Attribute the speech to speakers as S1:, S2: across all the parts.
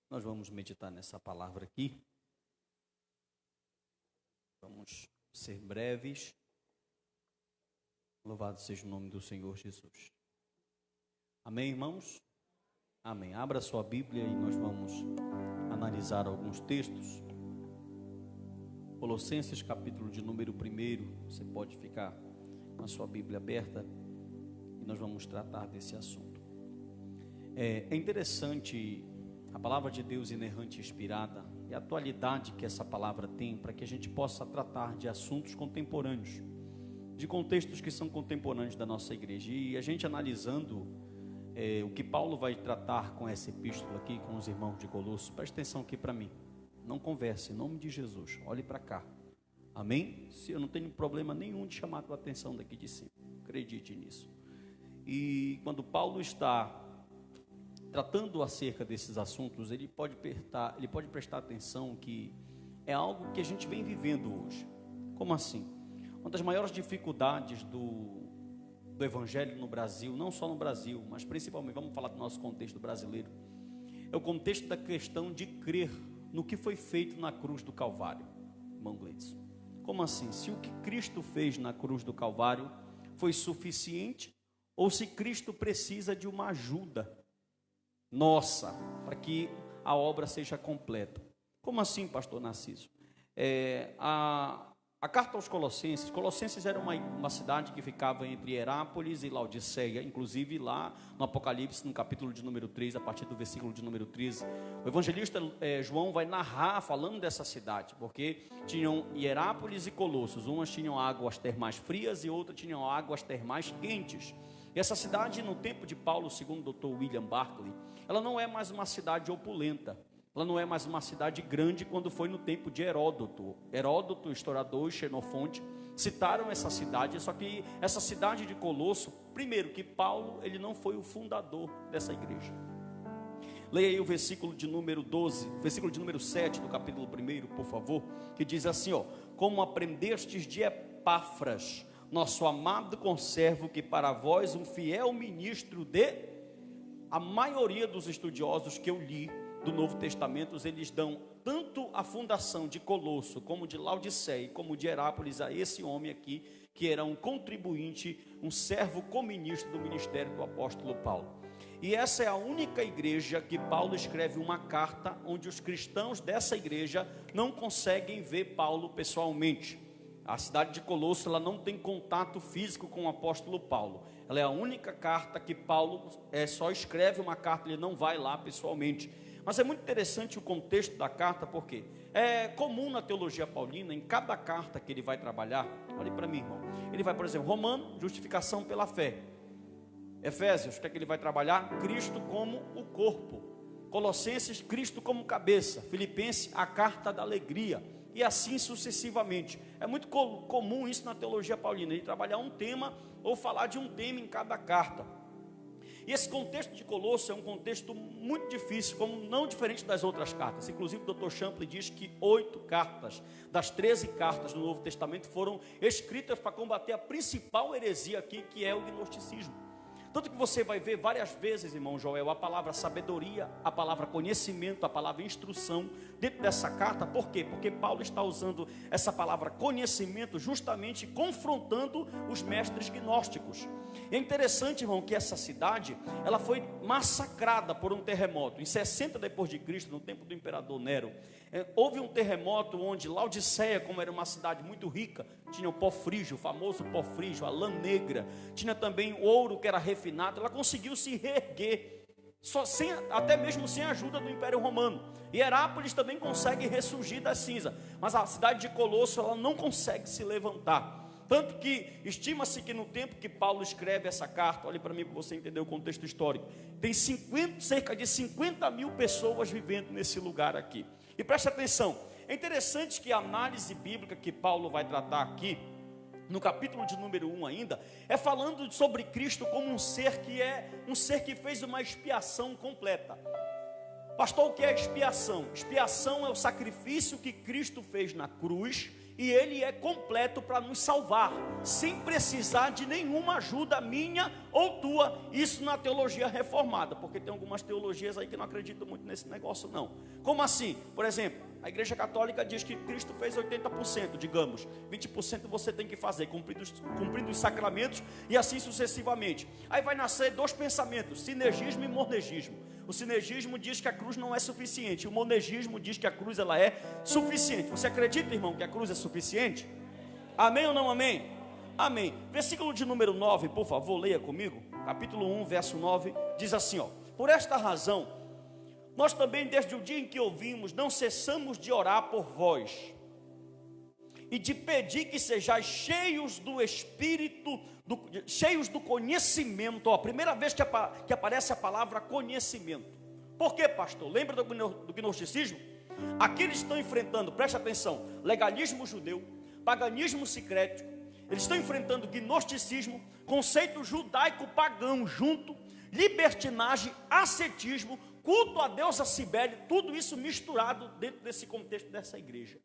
S1: Nós vamos meditar nessa palavra aqui. Vamos ser breves. Louvado seja o nome do Senhor Jesus. Amém, irmãos? Amém. Abra sua Bíblia e nós vamos analisar alguns textos. Colossenses, capítulo de número 1. Você pode ficar com a sua Bíblia aberta e nós vamos tratar desse assunto. É interessante a palavra de Deus inerrante e inspirada e a atualidade que essa palavra tem para que a gente possa tratar de assuntos contemporâneos, de contextos que são contemporâneos da nossa igreja. E a gente analisando o que Paulo vai tratar com essa epístola aqui, com os irmãos de Colossos, preste atenção aqui para mim, não converse, em nome de Jesus, olhe para cá, amém? Se eu não tenho problema nenhum de chamar a tua atenção daqui de cima, acredite nisso. E quando Paulo está tratando acerca desses assuntos, ele pode prestar atenção que é algo que a gente vem vivendo hoje. Como assim? Uma das maiores dificuldades do evangelho no Brasil, não só no Brasil, mas principalmente, vamos falar do nosso contexto brasileiro, é o contexto da questão de crer no que foi feito na cruz do Calvário. Irmão Gleidson, como assim? Se o que Cristo fez na cruz do Calvário foi suficiente, ou se Cristo precisa de uma ajuda nossa, para que a obra seja completa. Como assim, pastor Narciso? A carta aos Colossenses era uma cidade que ficava entre Hierápolis e Laodiceia, inclusive lá no Apocalipse, no capítulo de número 3, a partir do versículo de número 13, o evangelista João vai narrar falando dessa cidade, porque tinham Hierápolis e Colossos, umas tinham águas termais frias e outras tinham águas termais quentes. E essa cidade, no tempo de Paulo, segundo o Dr. William Barclay, ela não é mais uma cidade opulenta, ela não é mais uma cidade grande quando foi no tempo de Heródoto. Heródoto, historiador e Xenofonte, citaram essa cidade, só que essa cidade de Colosso, primeiro que Paulo, ele não foi o fundador dessa igreja. Leia aí o versículo de número 12, versículo de número 7 do capítulo 1, por favor, que diz assim, como aprendestes de Epáfras, nosso amado conservo, que para vós um fiel ministro de... A maioria dos estudiosos que eu li do Novo Testamento, eles dão tanto a fundação de Colosso, como de Laodiceia, como de Hierápolis, a esse homem aqui, que era um contribuinte, um servo co-ministro do ministério do apóstolo Paulo. E essa é a única igreja que Paulo escreve uma carta, onde os cristãos dessa igreja não conseguem ver Paulo pessoalmente. A cidade de Colosso, ela não tem contato físico com o apóstolo Paulo. Ela é a única carta que Paulo só escreve uma carta, ele não vai lá pessoalmente. Mas é muito interessante o contexto da carta, porque é comum na teologia paulina, em cada carta que ele vai trabalhar, olhe para mim, irmão, ele vai, por exemplo, Romano, justificação pela fé. Efésios, o que é que ele vai trabalhar? Cristo como o corpo. Colossenses, Cristo como cabeça. Filipenses, a carta da alegria. E assim sucessivamente. É muito comum isso na teologia paulina, ele trabalhar um tema ou falar de um tema em cada carta. E esse contexto de Colosso é um contexto muito difícil, como não diferente das outras cartas. Inclusive o Dr. Champlin diz que 8 cartas das 13 cartas do Novo Testamento foram escritas para combater a principal heresia aqui, que é o gnosticismo. Tanto que você vai ver várias vezes, irmão Joel, a palavra sabedoria, a palavra conhecimento, a palavra instrução dentro dessa carta. Por quê? Porque Paulo está usando essa palavra conhecimento justamente confrontando os mestres gnósticos. E é interessante, irmão, que essa cidade, ela foi massacrada por um terremoto. Em 60 depois de Cristo, no tempo do imperador Nero, houve um terremoto onde Laodiceia, como era uma cidade muito rica, tinha o pó frígio, o famoso pó frígio, a lã negra, tinha também o ouro que era refinado, ela conseguiu se reerguer, até mesmo sem a ajuda do Império Romano. E Herápolis também consegue ressurgir da cinza, mas a cidade de Colosso, ela não consegue se levantar. Tanto que estima-se que no tempo que Paulo escreve essa carta, olhe para mim para você entender o contexto histórico, tem cerca de 50 mil pessoas vivendo nesse lugar aqui. E preste atenção, é interessante que a análise bíblica que Paulo vai tratar aqui, no capítulo de número 1 ainda, é falando sobre Cristo como um ser que fez uma expiação completa. Pastor, o que é expiação? Expiação é o sacrifício que Cristo fez na cruz, e Ele é completo para nos salvar, sem precisar de nenhuma ajuda minha ou tua. Isso na teologia reformada, porque tem algumas teologias aí que não acreditam muito nesse negócio não. Como assim? Por exemplo, a Igreja Católica diz que Cristo fez 80%, digamos, 20% você tem que fazer, cumprindo os sacramentos e assim sucessivamente. Aí vai nascer dois pensamentos, sinergismo e monergismo. O sinergismo diz que a cruz não é suficiente, o monergismo diz que a cruz ela é suficiente. Você acredita, irmão, que a cruz é suficiente? Amém ou não amém? Amém. Versículo de número 9, por favor, leia comigo. Capítulo 1, verso 9, diz assim, ó: por esta razão, nós também, desde o dia em que ouvimos, não cessamos de orar por vós e de pedir que sejais cheios do Espírito, cheios do conhecimento. Ó, a primeira vez que aparece a palavra conhecimento. Por quê, pastor? Lembra do gnosticismo? Aqui eles estão enfrentando, preste atenção, legalismo judeu, paganismo sincrético. Eles estão enfrentando gnosticismo, conceito judaico-pagão junto, libertinagem, ascetismo, culto a deusa Cibele, tudo isso misturado dentro desse contexto dessa igreja.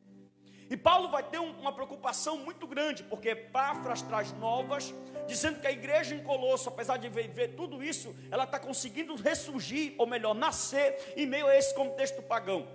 S1: E Paulo vai ter uma preocupação muito grande, porque Epáfras traz novas, dizendo que a igreja em Colosso, apesar de viver tudo isso, ela está conseguindo ressurgir, ou melhor, nascer em meio a esse contexto pagão.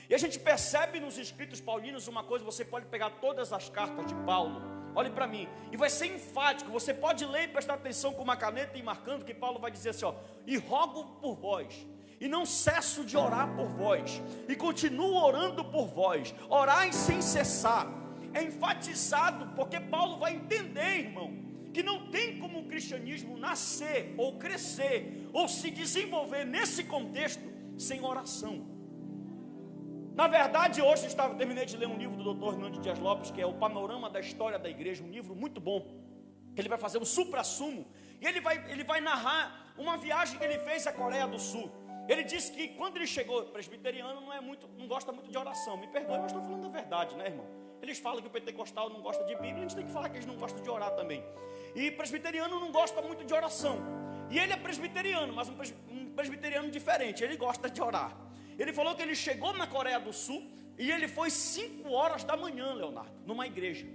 S1: E a gente percebe nos escritos paulinos uma coisa, você pode pegar todas as cartas de Paulo, olhe para mim, e vai ser enfático, você pode ler e prestar atenção com uma caneta e marcando, que Paulo vai dizer assim, ó: e rogo por vós, e não cesso de orar por vós, e continuo orando por vós, orai sem cessar. É enfatizado, porque Paulo vai entender, irmão, que não tem como o cristianismo nascer, ou crescer, ou se desenvolver nesse contexto, sem oração. Na verdade, hoje terminei de ler um livro do Dr. Hernando Dias Lopes, que é o Panorama da História da Igreja, um livro muito bom, que ele vai fazer um supra-sumo, e ele vai narrar uma viagem que ele fez à Coreia do Sul. Ele disse que quando ele chegou, presbiteriano não gosta muito de oração. Me perdoe, mas estou falando a verdade, né, irmão? Eles falam que o pentecostal não gosta de Bíblia, a gente tem que falar que eles não gostam de orar também. E presbiteriano não gosta muito de oração. E ele é presbiteriano, mas um presbiteriano diferente, ele gosta de orar. Ele falou que ele chegou na Coreia do Sul e ele foi 5 horas da manhã, Leonardo, numa igreja.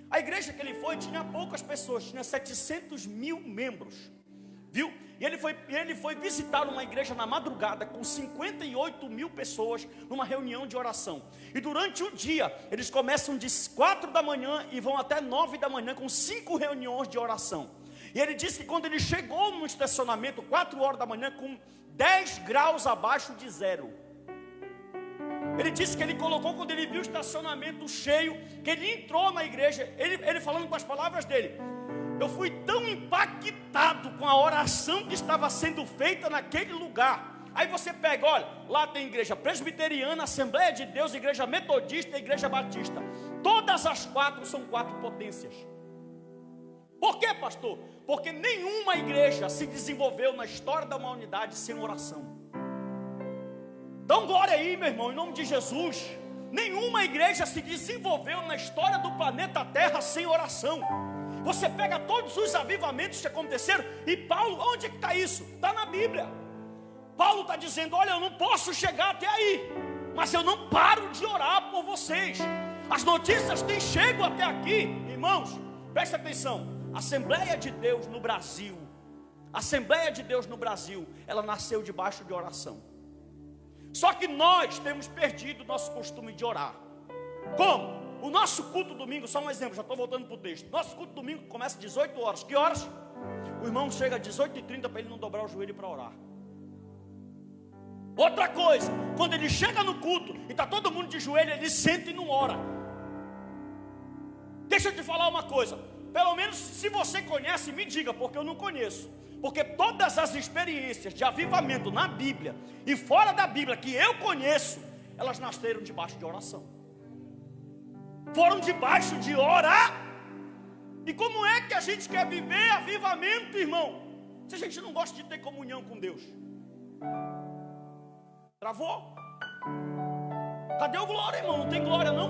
S1: A igreja que ele foi tinha poucas pessoas, tinha 700 mil membros, viu? E ele foi visitar uma igreja na madrugada com 58 mil pessoas numa reunião de oração. E durante o dia, eles começam de 4 da manhã e vão até 9 da manhã com 5 reuniões de oração. E ele disse que quando ele chegou no estacionamento, 4 horas da manhã, com 10 graus abaixo de zero. Ele disse que ele colocou, quando ele viu o estacionamento cheio, que ele entrou na igreja, ele falando com as palavras dele: eu fui tão impactado com a oração que estava sendo feita naquele lugar. Aí você pega, olha, lá tem igreja presbiteriana, Assembleia de Deus, igreja metodista e igreja batista. Todas as 4 são 4 potências. Por quê, pastor? Porque nenhuma igreja se desenvolveu na história da humanidade sem oração. Então glória aí, meu irmão, em nome de Jesus. Nenhuma igreja se desenvolveu na história do planeta Terra sem oração. Você pega todos os avivamentos que aconteceram, e Paulo, onde é que está isso? Está na Bíblia. Paulo está dizendo: olha, eu não posso chegar até aí, mas eu não paro de orar por vocês. As notícias têm chego até aqui, irmãos, presta atenção. Assembleia de Deus no Brasil, ela nasceu debaixo de oração. Só que nós temos perdido o nosso costume de orar. Como? O nosso culto domingo, só um exemplo, já estou voltando para o texto. Nosso culto domingo começa às 18 horas. Que horas? O irmão chega às 18h30 para ele não dobrar o joelho para orar. Outra coisa, quando ele chega no culto e está todo mundo de joelho, ele senta e não ora. Deixa eu te falar uma coisa. Pelo menos se você conhece, me diga, porque eu não conheço. Porque todas as experiências de avivamento na Bíblia e fora da Bíblia que eu conheço, elas nasceram debaixo de oração. Foram debaixo de orar. E como é que a gente quer viver avivamento, irmão, se a gente não gosta de ter comunhão com Deus? Travou? Cadê o glória, irmão? Não tem glória não?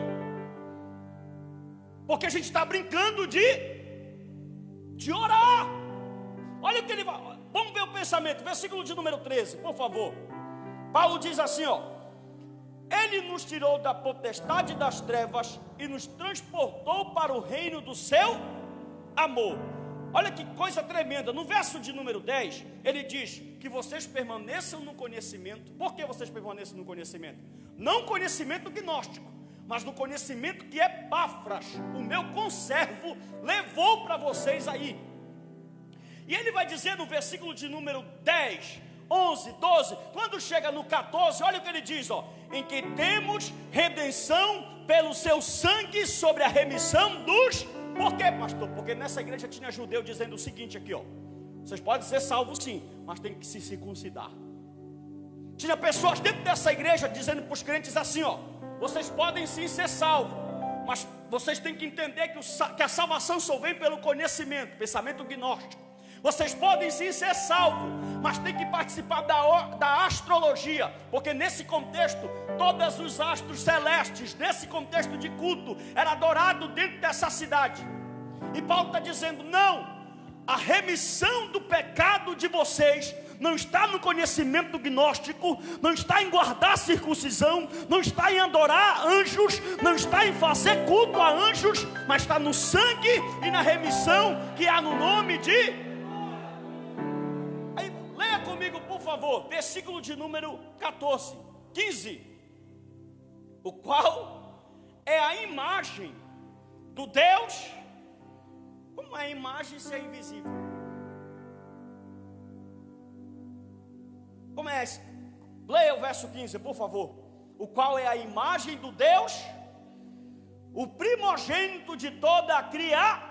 S1: Porque a gente está brincando de orar. Olha o que ele vai. Vamos ver o pensamento, versículo de número 13, por favor. Paulo diz assim, ó:
S2: Ele nos tirou da potestade das trevas e nos transportou para o reino do seu amor. Olha que coisa tremenda. No verso de número 10, ele diz que vocês permaneçam no conhecimento. Por que vocês permanecem no conhecimento? Não conhecimento gnóstico, mas no conhecimento que Epáfras, o meu conservo, levou para vocês aí. E ele vai dizer no versículo de número 10, 11, 12, quando chega no 14, olha o que ele diz, ó: em que temos redenção pelo seu sangue sobre a remissão dos... Por quê, pastor? Porque nessa igreja tinha judeu dizendo o seguinte aqui, ó: vocês podem ser salvos sim, mas tem que se circuncidar. Tinha pessoas dentro dessa igreja dizendo para os crentes assim, ó: vocês podem sim ser salvos, mas vocês têm que entender que a salvação só vem pelo conhecimento, pensamento gnóstico. Vocês podem sim ser salvos, mas tem que participar da astrologia, porque nesse contexto, todos os astros celestes, nesse contexto de culto, era adorado dentro dessa cidade. E Paulo está dizendo, não, a remissão do pecado de vocês não está no conhecimento gnóstico, não está em guardar a circuncisão, não está em adorar anjos, não está em fazer culto a anjos, mas está no sangue e na remissão que há no nome de... Aí, leia comigo, por favor, versículo de número 14, 15. O qual é a imagem do Deus... Como é a imagem se é invisível? Como é esse? Leia o verso 15, por favor. O qual é a imagem do Deus, o primogênito de toda a criação.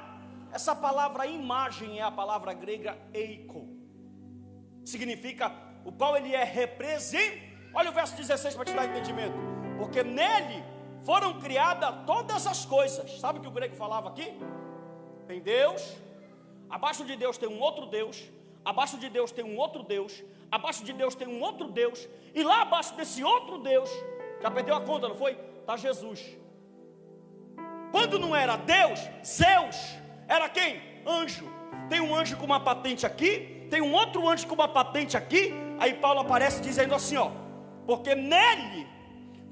S2: Essa palavra imagem é a palavra grega eiko. Significa o qual ele é representado. Olha o verso 16 para te dar entendimento. Porque nele foram criadas todas as coisas. Sabe o que o grego falava aqui? Tem Deus, abaixo de Deus tem um outro Deus, abaixo de Deus tem um outro Deus, abaixo de Deus tem um outro Deus, e lá abaixo desse outro Deus, já perdeu a conta, não foi? Está Jesus. Quando não era Deus, Zeus, era quem? Anjo. Tem um anjo com uma patente aqui, tem um outro anjo com uma patente aqui. Aí Paulo aparece dizendo assim, ó: porque nele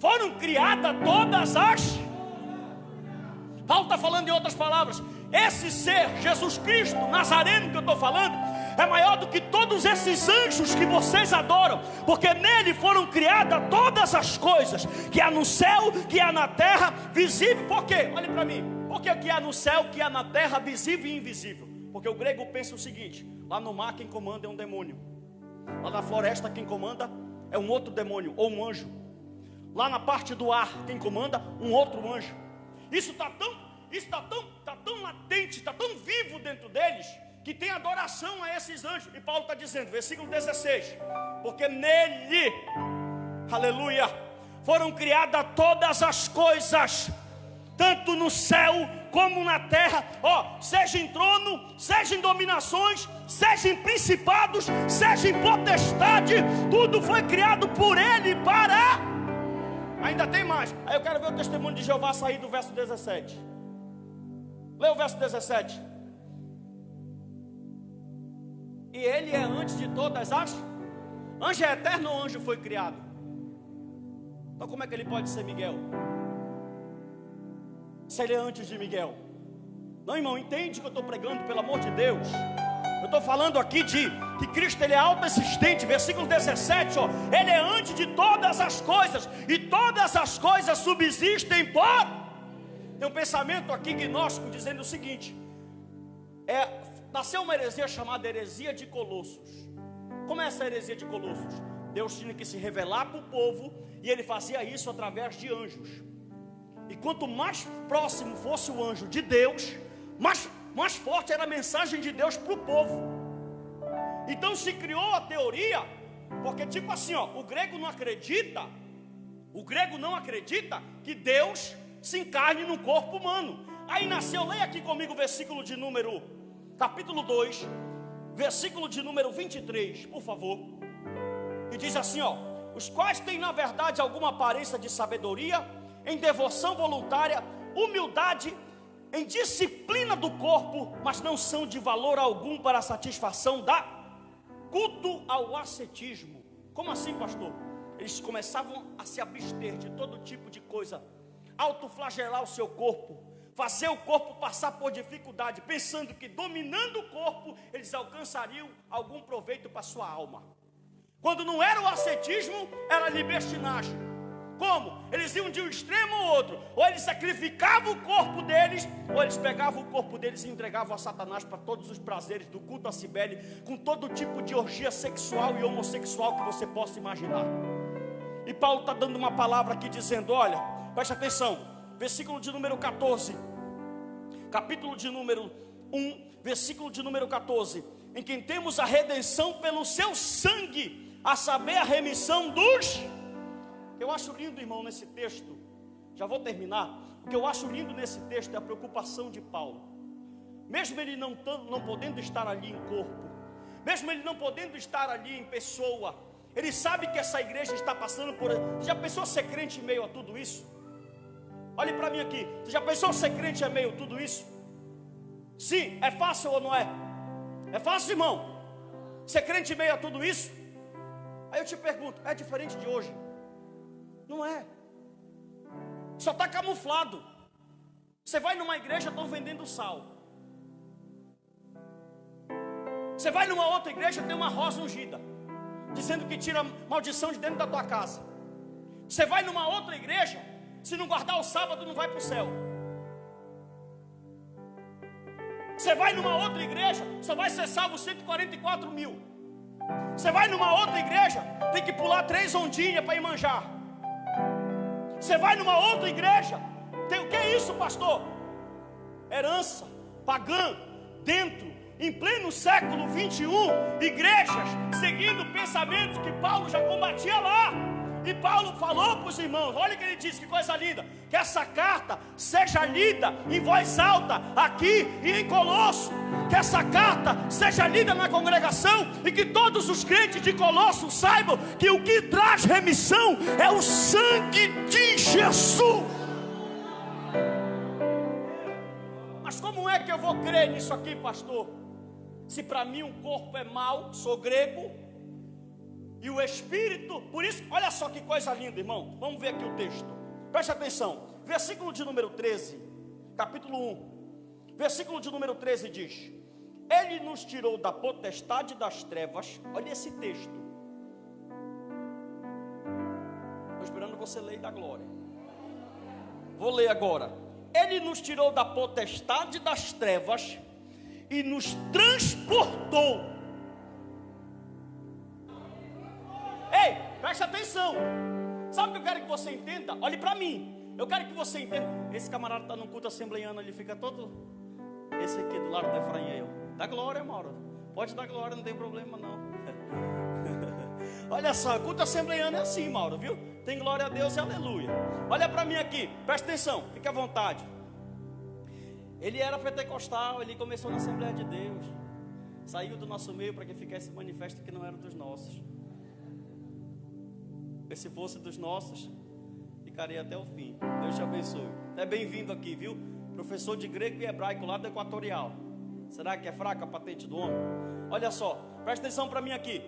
S2: foram criadas todas as... Paulo está falando em outras palavras. Esse ser, Jesus Cristo, Nazareno que eu estou falando, é maior do que todos esses anjos que vocês adoram, porque nele foram criadas todas as coisas, que há no céu, que há na terra, visível. Por quê? Olhe para mim. Por que há no céu, que há na terra, visível e invisível? Porque o grego pensa o seguinte: lá no mar quem comanda é um demônio, lá na floresta quem comanda é um outro demônio ou um anjo, lá na parte do ar quem comanda um outro anjo. Isso está tão latente, está tão vivo dentro deles, que tem adoração a esses anjos. E Paulo está dizendo, versículo 16: porque nele, aleluia, foram criadas todas as coisas, tanto no céu como na terra, ó, seja em trono, seja em dominações, seja em principados, seja em potestade, tudo foi criado por ele para... Ainda tem mais. Aí eu quero ver o testemunho de Jeová sair do verso 17. Lê o verso 17. E ele é antes de todas as... Anjo é eterno ou anjo foi criado? Então como é que ele pode ser Miguel? Se ele é antes de Miguel? Não, irmão, entende o que eu estou pregando, pelo amor de Deus. Eu estou falando aqui de que Cristo ele é autoexistente. Versículo 17, ó: ele é antes de todas as coisas, e todas as coisas subsistem por... Tem um pensamento aqui gnóstico dizendo o seguinte: nasceu uma heresia chamada heresia de Colossos. Como é essa heresia de Colossos? Deus tinha que se revelar para o povo, e ele fazia isso através de anjos. E quanto mais próximo fosse o anjo de Deus, mais forte era a mensagem de Deus para o povo. Então se criou a teoria, porque tipo assim, ó, o grego não acredita que Deus se encarne no corpo humano. Aí nasceu, leia aqui comigo o versículo de número, capítulo 2, versículo de número 23, por favor. E diz assim, ó: os quais têm na verdade alguma aparência de sabedoria, em devoção voluntária, humildade, em disciplina do corpo, mas não são de valor algum para a satisfação da culto ao ascetismo. Como assim, pastor? eles começavam a se abster de todo tipo de coisa, autoflagelar o seu corpo, fazer o corpo passar por dificuldade, pensando que dominando o corpo, eles alcançariam algum proveito para a sua alma. Quando não era o ascetismo, era a libertinagem. Como? Eles iam de um extremo ao outro. Ou eles sacrificavam o corpo deles, ou eles pegavam o corpo deles e entregavam a Satanás para todos os prazeres do culto a Cibele, com todo tipo de orgia sexual e homossexual que você possa imaginar. E Paulo está dando uma palavra aqui dizendo, olha, preste atenção, versículo de número 14, capítulo de número 1, versículo de número 14, em quem temos a redenção pelo seu sangue, a saber, a remissão dos... Eu acho lindo, irmão, nesse texto, já vou terminar, o que eu acho lindo nesse texto é a preocupação de Paulo. Mesmo ele não podendo estar ali em corpo, mesmo ele não podendo estar ali em pessoa, ele sabe que essa igreja está passando por... Você já pensou ser crente em meio a tudo isso? Olhe para mim aqui, você já pensou ser crente em meio a tudo isso? Sim, é fácil ou não é? É fácil, irmão? Ser crente em meio a tudo isso? Aí eu te pergunto, é diferente de hoje? Não é. Só está camuflado. Você vai numa igreja, estão vendendo sal. Você vai numa outra igreja, tem uma rosa ungida, dizendo que tira maldição de dentro da tua casa. Você vai numa outra igreja, se não guardar o sábado, não vai para o céu. Você vai numa outra igreja, só vai ser salvo 144 mil. Você vai numa outra igreja, tem que pular 3 ondinhas para ir manjar. Você vai numa outra igreja, tem o que é isso, pastor? Herança pagã, dentro, em pleno século 21, igrejas seguindo pensamentos que Paulo já combatia lá. E Paulo falou para os irmãos, olha o que ele disse, que coisa linda, que essa carta seja lida em voz alta aqui e em Colosso, que essa carta seja lida na congregação e que todos os crentes de Colosso saibam que o que traz remissão é o sangue de Jesus. Mas como é que eu vou crer nisso aqui, pastor? Se para mim um corpo é mau, sou grego, e o Espírito, por isso, olha só que coisa linda, irmão. Vamos ver aqui o texto, preste atenção, versículo de número 13, capítulo 1, versículo de número 13 diz: Ele nos tirou da potestade das trevas. Olha esse texto. Estou esperando você ler da glória. Vou ler agora. Ele nos tirou da potestade das trevas e nos transportou. Ei, preste atenção. Sabe o que eu quero que você entenda? Olhe para mim. Eu quero que você entenda. Esse camarada está no culto assembleiano, ele fica todo... Esse aqui do lado do Efraim, dá glória, Mauro. Pode dar glória, não tem problema não. Olha só, culto assembleiano é assim, Mauro, viu? Tem glória a Deus e aleluia. Olha para mim aqui, presta atenção, fique à vontade. Ele era pentecostal, ele começou na Assembleia de Deus, saiu do nosso meio para que ficasse manifesto que não era dos nossos. Se fosse dos nossos, ficaria até o fim. Deus te abençoe. É bem-vindo aqui, viu? Professor de grego e hebraico lá do Equatorial. Será que é fraca a patente do homem? Olha só, presta atenção para mim aqui.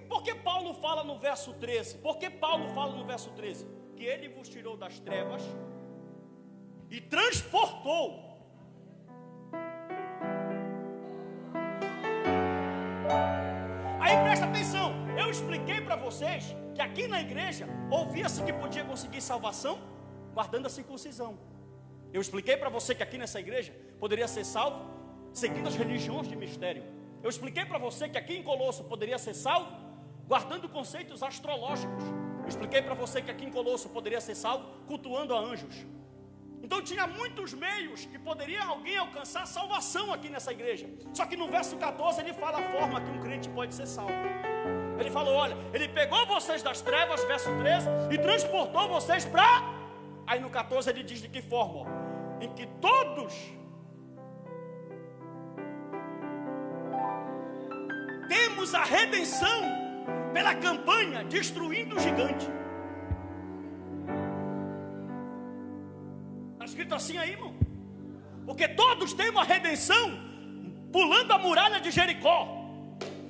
S2: Por que Paulo fala no verso 13? Por que Paulo fala no verso 13? Que ele vos tirou das trevas e transportou. Aí presta atenção, eu expliquei para vocês que aqui na igreja ouvia-se que podia conseguir salvação guardando a circuncisão. Eu expliquei para você que aqui nessa igreja poderia ser salvo seguindo as religiões de mistério. Eu expliquei para você que aqui em Colosso poderia ser salvo guardando conceitos astrológicos. Eu expliquei para você que aqui em Colosso poderia ser salvo cultuando a anjos. Então tinha muitos meios que poderia alguém alcançar salvação aqui nessa igreja. Só que no verso 14 ele fala a forma que um crente pode ser salvo. Ele falou, olha, ele pegou vocês das trevas, verso 13, e transportou vocês para... Aí no 14 ele diz de que forma? Ó, em que todos temos a redenção pela campanha destruindo o gigante. Está escrito assim aí, irmão? Porque todos têm uma redenção pulando a muralha de Jericó.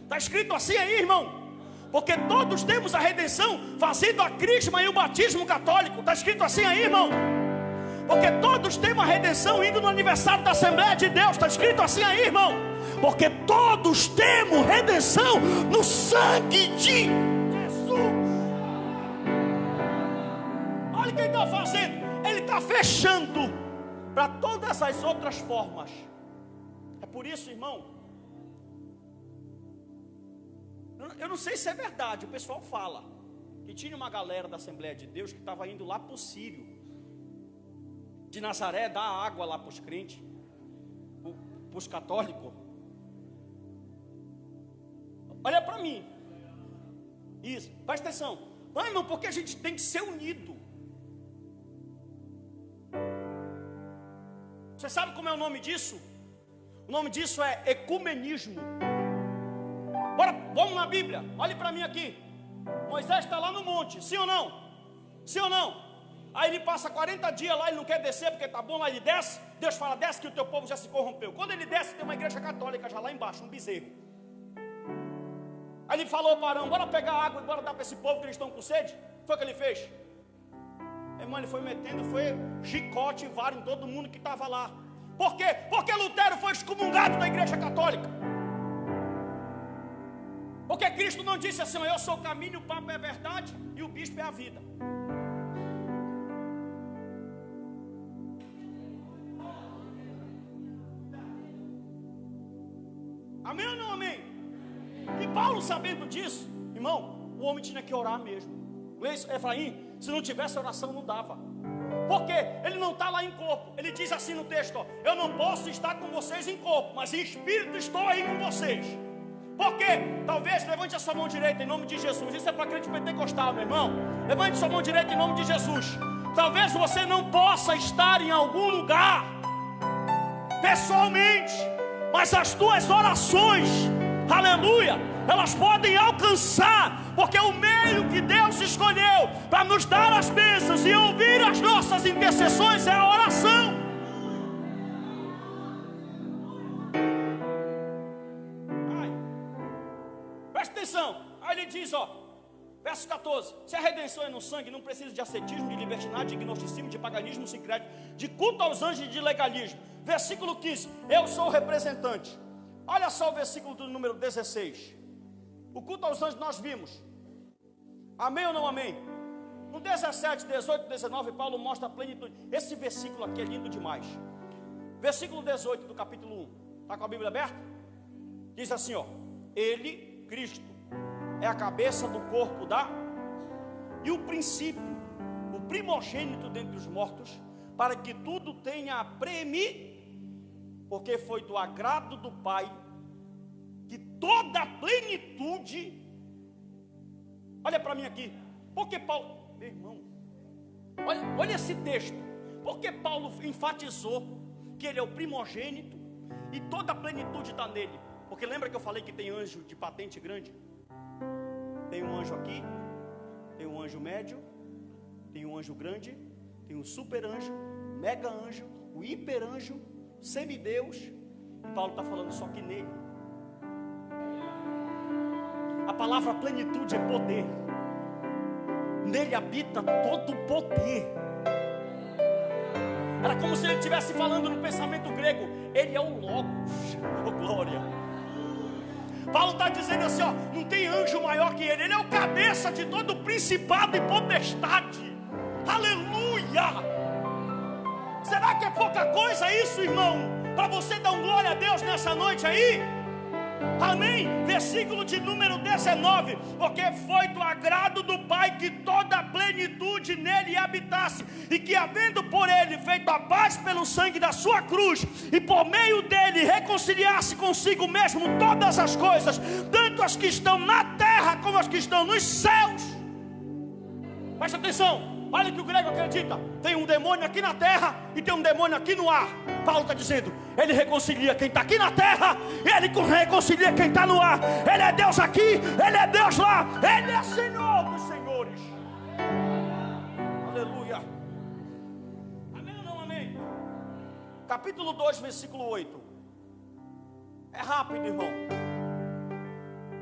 S2: Está escrito assim aí, irmão? Porque todos temos a redenção fazendo a crisma e o batismo católico. Está escrito assim aí, irmão. Porque todos temos a redenção indo no aniversário da Assembleia de Deus. Está escrito assim aí, irmão. Porque todos temos redenção no sangue de Jesus. Olha o que ele está fazendo. Ele está fechando para todas as outras formas. É por isso, irmão, eu não sei se é verdade, o pessoal fala que tinha uma galera da Assembleia de Deus que estava indo lá para o Sírio de Nazaré, dar água lá para os crentes, para os católicos. Olha para mim. Isso, presta atenção. Não, irmão, porque a gente tem que ser unido. Você sabe como é o nome disso? O nome disso é ecumenismo. Bora, vamos na Bíblia. Olhe para mim aqui. Moisés está lá no monte, sim ou não? Sim ou não? Aí ele passa 40 dias lá, ele não quer descer porque está bom, lá ele desce. Deus fala, desce que o teu povo já se corrompeu. Quando ele desce, tem uma igreja católica já lá embaixo, um bezerro. Aí ele falou para Arão, bora pegar água e bora dar para esse povo que eles estão com sede. Foi o que ele fez. Irmão, ele foi metendo, foi chicote e vara em todo mundo que estava lá. Por quê? Porque Lutero foi excomungado da igreja católica. Porque Cristo não disse assim, eu sou o caminho, o Papa é a verdade e o bispo é a vida. Amém ou não amém? E Paulo, sabendo disso, irmão, o homem tinha que orar mesmo. Efraim, se não tivesse oração não dava. Porque ele não está lá em corpo. Ele diz assim no texto, ó, eu não posso estar com vocês em corpo, mas em espírito estou aí com vocês. Porque, talvez, levante a sua mão direita em nome de Jesus. Isso é para crente pentecostal, meu irmão. Levante sua mão direita em nome de Jesus. Talvez você não possa estar em algum lugar pessoalmente, mas as tuas orações, aleluia, elas podem alcançar, porque o meio que Deus escolheu para nos dar as bênçãos e ouvir as nossas intercessões é a oração. Presta atenção, aí ele diz, ó, verso 14, se a redenção é no sangue, não precisa de ascetismo, de libertinagem, de gnosticismo, de paganismo secreto, de culto aos anjos e de legalismo. Versículo 15, eu sou o representante. Olha só o versículo do número 16. O culto aos anjos nós vimos. Amém ou não amém? No 17, 18, 19, Paulo mostra a plenitude. Esse versículo aqui é lindo demais. Versículo 18 do capítulo 1. Está com a Bíblia aberta? Diz assim, ó. Ele, Cristo, é a cabeça do corpo e o princípio, o primogênito dentre os mortos, para que tudo tenha porque foi do agrado do Pai que toda a plenitude, olha para mim aqui, porque Paulo, meu irmão, olha esse texto, porque Paulo enfatizou que ele é o primogênito e toda a plenitude está nele, porque lembra que eu falei que tem anjo de patente grande? Tem um anjo aqui, tem um anjo médio, tem um anjo grande, tem um super anjo, mega anjo, o hiper anjo, semideus. E Paulo está falando só que nele. A palavra plenitude é poder. Nele habita todo o poder. Era como se ele estivesse falando no pensamento grego. Ele é o Logos. Oh, glória. Paulo está dizendo assim, ó, não tem anjo maior que ele. Ele é o cabeça de todo o principado e potestade. Aleluia. Será que é pouca coisa isso, irmão? Para você dar um glória a Deus nessa noite aí? Amém? Versículo de número 19. Porque foi do agrado do Pai que toda a plenitude nele habitasse, e que havendo por ele feito a paz pelo sangue da sua cruz, e por meio dele reconciliasse consigo mesmo todas as coisas, tanto as que estão na terra como as que estão nos céus. Presta atenção. Olha que o grego acredita. Tem um demônio aqui na terra e tem um demônio aqui no ar. Paulo está dizendo, ele reconcilia quem está aqui na terra, ele reconcilia quem está no ar. Ele é Deus aqui, ele é Deus lá, ele é Senhor dos senhores. Aleluia. Amém ou não amém? Capítulo 2, versículo 8. É rápido, irmão.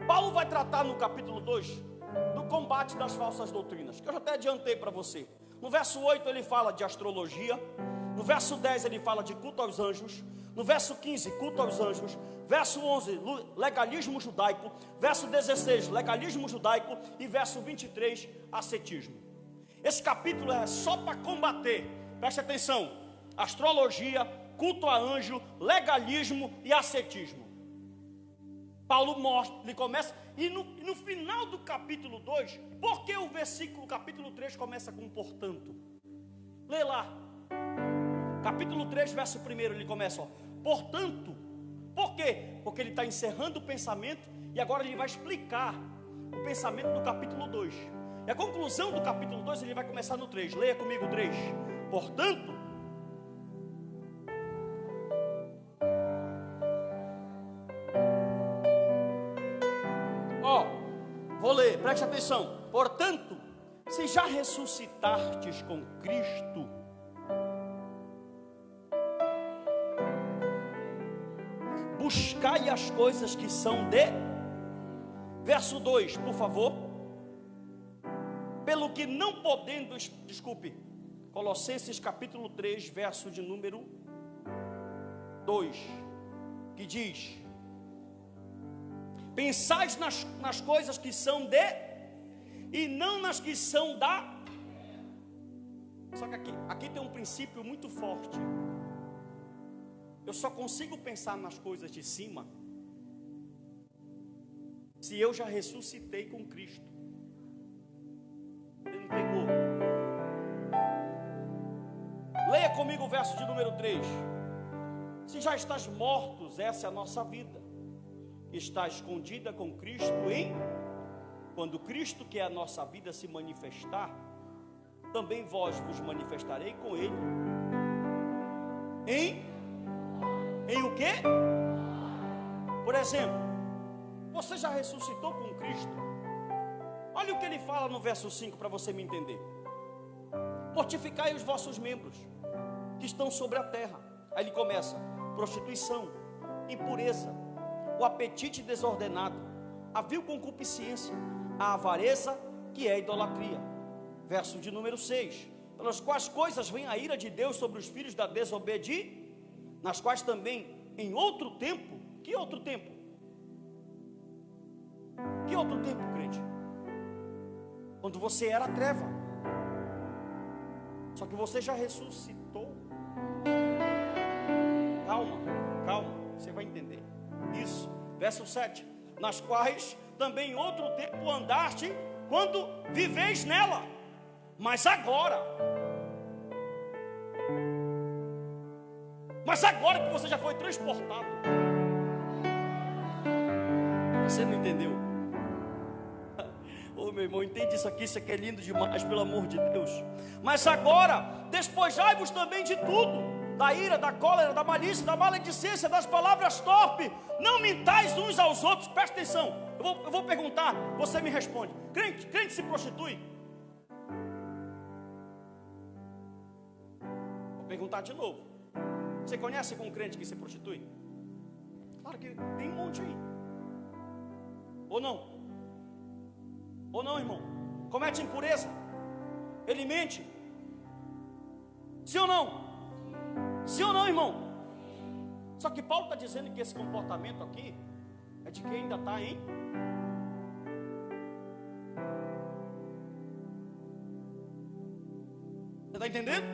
S2: Paulo vai tratar no capítulo 2 do combate das falsas doutrinas, que eu já até adiantei para você. No verso 8 ele fala de astrologia, no verso 10 ele fala de culto aos anjos, no verso 15, culto aos anjos, verso 11, legalismo judaico, verso 16, legalismo judaico, e verso 23, ascetismo. Esse capítulo é só para combater, preste atenção, astrologia, culto a anjo, legalismo e ascetismo. Paulo mostra, ele começa, e no final do capítulo 2, por que o versículo, capítulo 3 começa com portanto? Lê lá, capítulo 3, verso 1, ele começa, ó, portanto, por quê? Porque ele está encerrando o pensamento, e agora ele vai explicar o pensamento do capítulo 2, e a conclusão do capítulo 2, ele vai começar no 3, leia comigo o 3, portanto, vou ler, preste atenção. Portanto, se já ressuscitastes com Cristo, buscai as coisas que são de... Verso 2, por favor. Pelo que não podendo... Desculpe. Colossenses capítulo 3, verso de número 2, que diz... Pensais nas coisas que são de, e não nas que são da. Só que aqui tem um princípio muito forte. Eu só consigo pensar nas coisas de cima se eu já ressuscitei com Cristo. Ele não pegou. Leia comigo o verso de número 3. Se já estás mortos, essa é a nossa vida. Está escondida com Cristo quando Cristo, que é a nossa vida, se manifestar, também vós vos manifestarei com Ele em o quê? Por exemplo, você já ressuscitou com Cristo? Olha o que ele fala no verso 5 para você me entender. Mortificai os vossos membros que estão sobre a terra. Aí ele começa: prostituição, impureza, o apetite desordenado, a vil concupiscência, a avareza, que é a idolatria. Verso de número 6. Pelas quais coisas vem a ira de Deus sobre os filhos da desobediência, nas quais também em outro tempo... Que outro tempo? Que outro tempo, crente? Quando você era treva. Só que você já ressuscitou. Calma, você vai entender. Isso, verso 7. Nas quais também em outro tempo andaste, quando viveis nela. Mas agora que você já foi transportado. Você não entendeu? Ô meu irmão, entende isso aqui é lindo demais, pelo amor de Deus. Mas agora, despojai-vos também de tudo: da ira, da cólera, da malícia, da maledicência, das palavras torpes. Não mintais uns aos outros. Presta atenção, eu vou perguntar, você me responde. Crente se prostitui? Vou perguntar de novo. Você conhece algum crente que se prostitui? Claro que tem um monte aí. Ou não? Ou não, irmão? Comete impureza? Ele mente? Sim ou não? Sim ou não, irmão? Só que Paulo está dizendo que esse comportamento aqui é de quem ainda está em... Você está entendendo?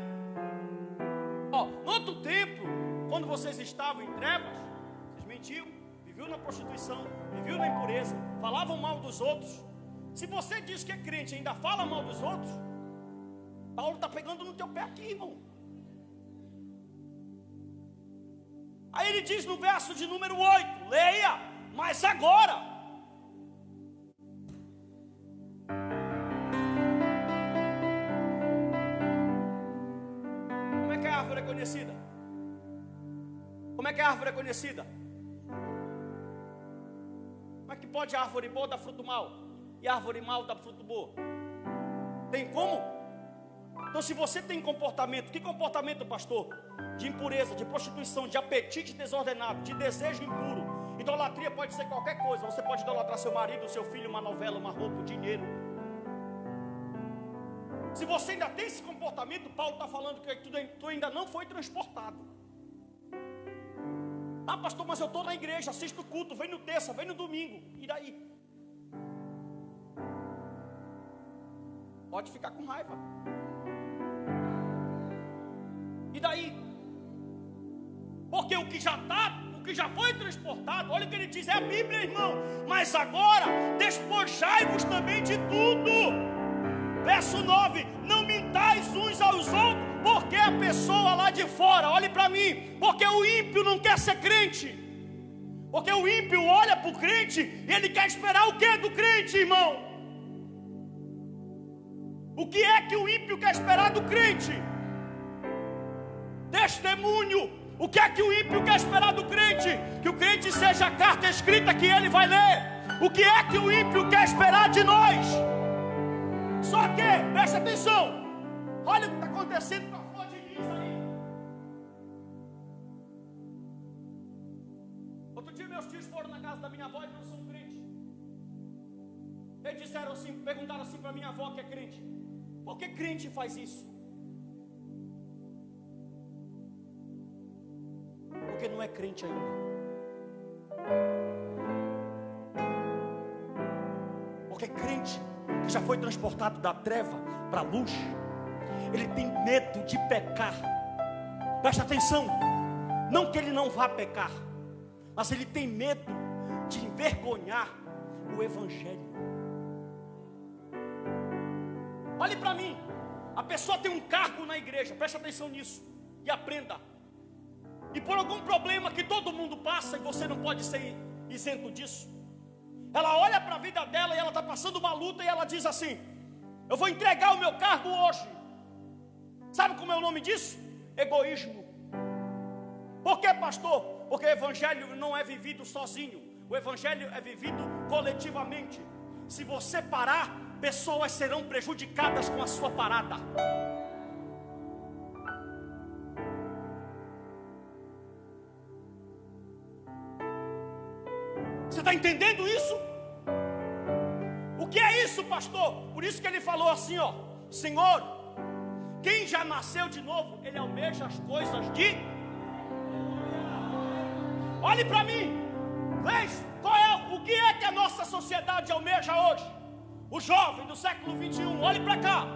S2: No outro tempo, quando vocês estavam em trevas, vocês mentiam, viviam na prostituição, viviam na impureza, falavam mal dos outros. Se você diz que é crente e ainda fala mal dos outros, Paulo está pegando no teu pé aqui, irmão. Aí ele diz no verso de número 8, leia: mas agora. Como é que a árvore é conhecida? Como é que a árvore é conhecida? Como é que pode a árvore boa dar fruto mau e a árvore mau dar fruto bom? Tem como? Então, se você tem comportamento, que comportamento, pastor? De impureza, de prostituição, de apetite desordenado, de desejo impuro, Idolatria pode ser qualquer coisa. Você pode idolatrar seu marido, seu filho, uma novela, uma roupa, um dinheiro. Se você ainda tem esse comportamento, Paulo está falando que tu ainda não foi transportado. Ah, pastor, mas eu estou na igreja, assisto o culto, vem no terça, vem no domingo. E daí? Pode ficar com raiva. E daí? Porque o que já foi transportado, olha o que ele diz, é a Bíblia, irmão. Mas agora, despojai-vos também de tudo. Verso 9, não mintais uns aos outros, porque a pessoa lá de fora, olhe para mim, porque o ímpio não quer ser crente. Porque o ímpio olha para o crente e ele quer esperar o que do crente, irmão? O que é que o ímpio quer esperar do crente? Testemunho. O que é que o ímpio quer esperar do crente? Que o crente seja a carta escrita que ele vai ler. O que é que o ímpio quer esperar de nós? Só que, presta atenção, olha o que está acontecendo com a flor de lis aí. Outro dia meus tios foram na casa da minha avó e não são crentes. Eles disseram assim, perguntaram assim para minha avó que é crente: por que crente faz isso? Porque não é crente ainda. Porque crente que já foi transportado da treva para a luz, ele tem medo de pecar. Presta atenção, não que ele não vá pecar, mas ele tem medo de envergonhar o evangelho. Olhe para mim, a pessoa tem um cargo na igreja, presta atenção nisso e aprenda. E por algum problema que todo mundo passa, e você não pode ser isento disso, ela olha para a vida dela e ela está passando uma luta e ela diz assim: eu vou entregar o meu cargo hoje. Sabe como é o nome disso? Egoísmo. Por que, pastor? Porque o evangelho não é vivido sozinho, o evangelho é vivido coletivamente. Se você parar, pessoas serão prejudicadas com a sua parada. Você está entendendo isso? O que é isso, pastor? Por isso que ele falou assim, ó: Senhor, quem já nasceu de novo, ele almeja as coisas de... Olhe para mim, o que é que a nossa sociedade almeja hoje? O jovem do século 21, olhe para cá: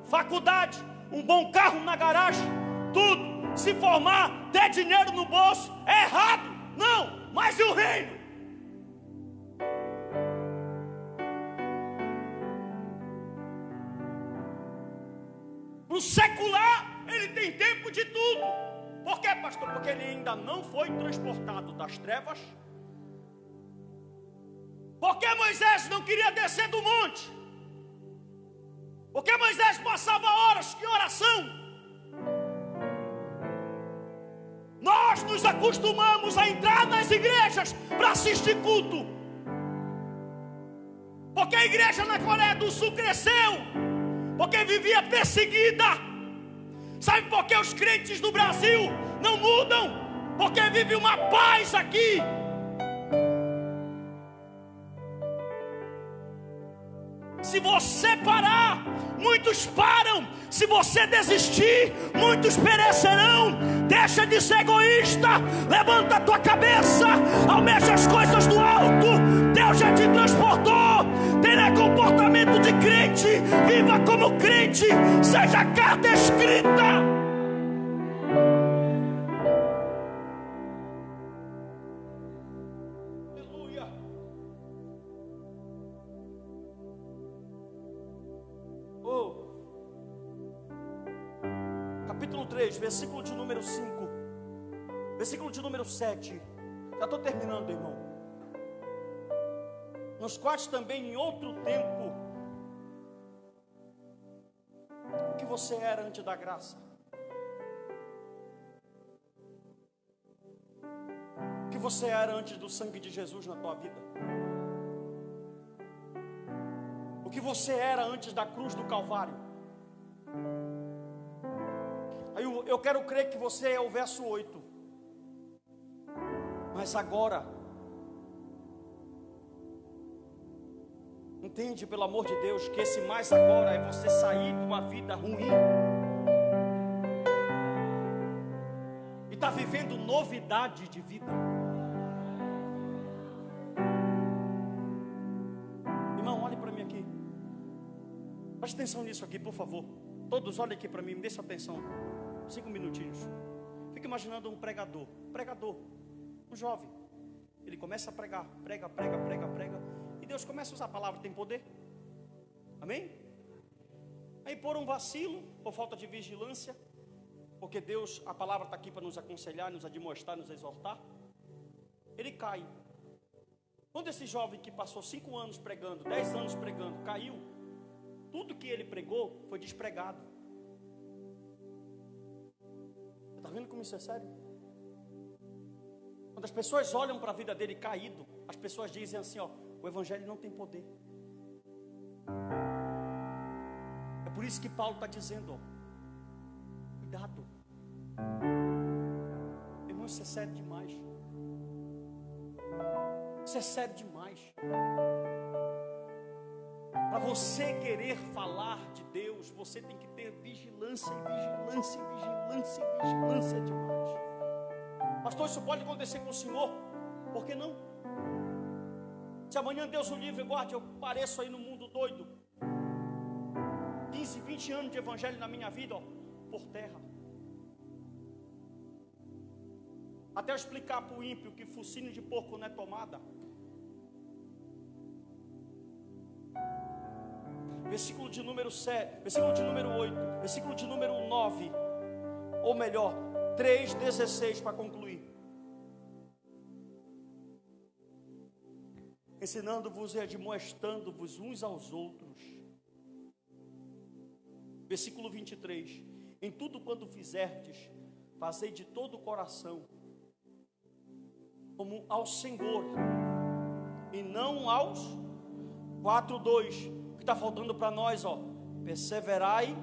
S2: faculdade, um bom carro na garagem, tudo, se formar, ter dinheiro no bolso. É errado? Não, mas e o reino? O secular, ele tem tempo de tudo. Por quê, pastor? Porque ele ainda não foi transportado das trevas. Porque Moisés não queria descer do monte? Porque Moisés passava horas em oração? Nós nos acostumamos a entrar nas igrejas para assistir culto. Porque a igreja na Coreia do Sul cresceu, porque vivia perseguida. Sabe por que os crentes do Brasil não mudam? Porque vive uma paz aqui. Se você parar, muitos param. Se você desistir, muitos perecerão. Deixa de ser egoísta, levanta a tua cabeça, almeja as coisas do alto. Deus já te transportou. Tenha comportamento de crente, viva como crente, seja carta escrita. Aleluia. Capítulo 3, versículo de número 5, versículo de número 7. Já estou terminando, irmão. Nos quais também em outro tempo, o que você era antes da graça, o que você era antes do sangue de Jesus na tua vida, o que você era antes da cruz do Calvário. Aí eu quero crer que você é o verso 8. Mas agora Entende, pelo amor de Deus, que esse mais agora é você sair de uma vida ruim e está vivendo novidade de vida. Irmão, olhe para mim aqui. Preste atenção nisso aqui, por favor. Todos olhem aqui para mim, me dê sua atenção. 5 minutinhos. Fica imaginando um pregador, um jovem. Ele começa a pregar, prega. E Deus começa a usar a palavra, tem poder. Amém? Aí por um vacilo, por falta de vigilância, porque Deus, a palavra está aqui para nos aconselhar, nos admoestar, nos exortar. Ele cai. Quando esse jovem que passou 5 anos pregando, 10 anos pregando, caiu, tudo que ele pregou foi despregado. Você está vendo como isso é sério? Quando as pessoas olham para a vida dele caído, as pessoas dizem assim, ó, o evangelho não tem poder. É por isso que Paulo está dizendo, ó, cuidado. Irmão, isso é sério demais. Isso é sério demais. Para você querer falar de Deus, você tem que ter vigilância demais. Pastor, isso pode acontecer com o senhor? Por que não? Se amanhã Deus o livre e guarde, eu pareço aí no mundo doido, 15, 20 anos de evangelho na minha vida, ó, por terra. Até eu explicar para o ímpio que focinho de porco não é tomada. Versículo de número 7, versículo de número 8, versículo de número 9, ou melhor, 3,16 para concluir. Ensinando-vos e admoestando-vos uns aos outros. Versículo 23. Em tudo quanto fizerdes, fazei de todo o coração, como ao Senhor, e não aos 4:2. O que está faltando para nós, ó, perseverai.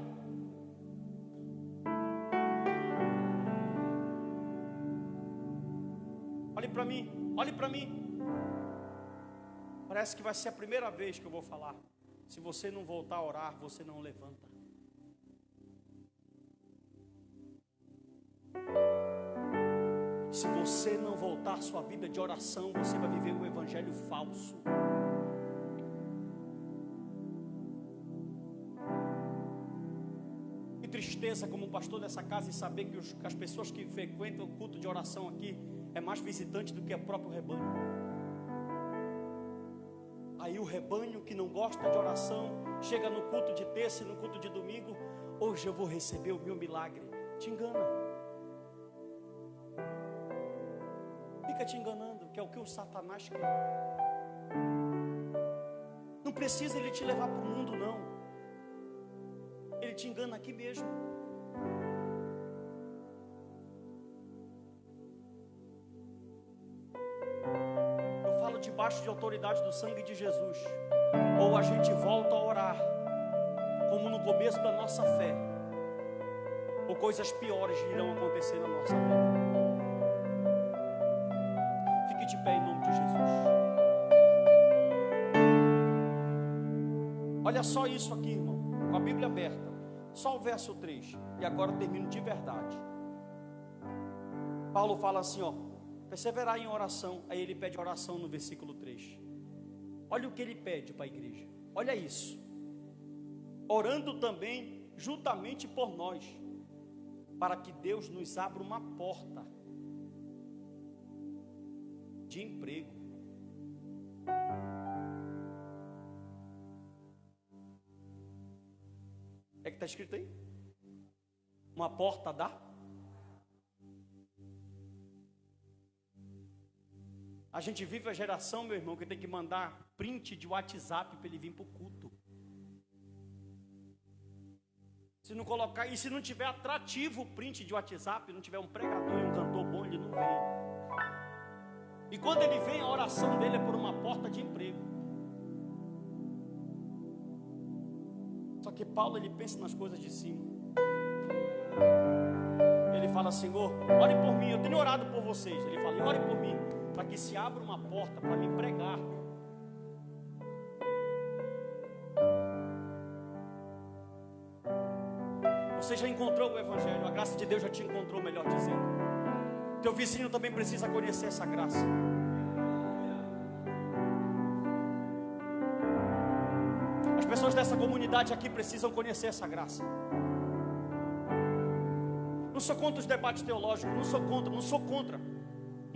S2: Olhe para mim, olhe para mim. Parece que vai ser a primeira vez que eu vou falar. Se você não voltar a orar, você não levanta. Se você não voltar a sua vida de oração, você vai viver um evangelho falso. Que tristeza como pastor dessa casa e saber que as pessoas que frequentam o culto de oração aqui é mais visitante do que o próprio rebanho. Aí o rebanho que não gosta de oração chega no culto de terça e no culto de domingo. Hoje eu vou receber o meu milagre. Te engana. Fica te enganando, que é o que o Satanás quer. Não precisa ele te levar para o mundo, não. Ele te engana aqui mesmo. Debaixo de autoridade do sangue de Jesus, ou a gente volta a orar como no começo da nossa fé, ou coisas piores irão acontecer na nossa vida. Fique de pé em nome de Jesus. Olha só isso aqui, irmão, com a Bíblia aberta, só o verso 3, e agora eu termino de verdade. Paulo fala assim, ó, perseverar em oração. Aí ele pede oração no versículo 3. Olha o que ele pede para a igreja. Olha isso. Orando também juntamente por nós, para que Deus nos abra uma porta de emprego. É que está escrito aí? Uma porta da... A gente vive a geração, meu irmão, que tem que mandar print de WhatsApp para ele vir para o culto. Se não colocar, e se não tiver atrativo o print de WhatsApp, não tiver um pregador e um cantor bom, ele não vem. E quando ele vem, a oração dele é por uma porta de emprego. Só que Paulo, ele pensa nas coisas de cima. Ele fala, Senhor, ore por mim, eu tenho orado por vocês. Ele fala, ore por mim, para que se abra uma porta para me pregar. Você já encontrou o Evangelho, a graça de Deus já te encontrou, melhor dizendo. Teu vizinho também precisa conhecer essa graça. As pessoas dessa comunidade aqui precisam conhecer essa graça. Não sou contra os debates teológicos, não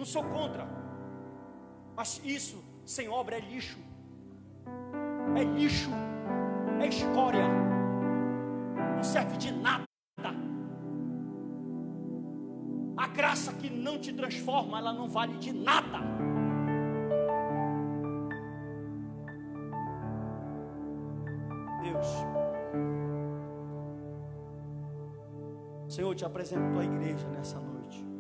S2: sou contra. Mas isso, sem obra, é lixo. É lixo, é escória. Não serve de nada. A graça que não te transforma, ela não vale de nada. Deus, Senhor, eu te apresento a tua igreja nessa noite.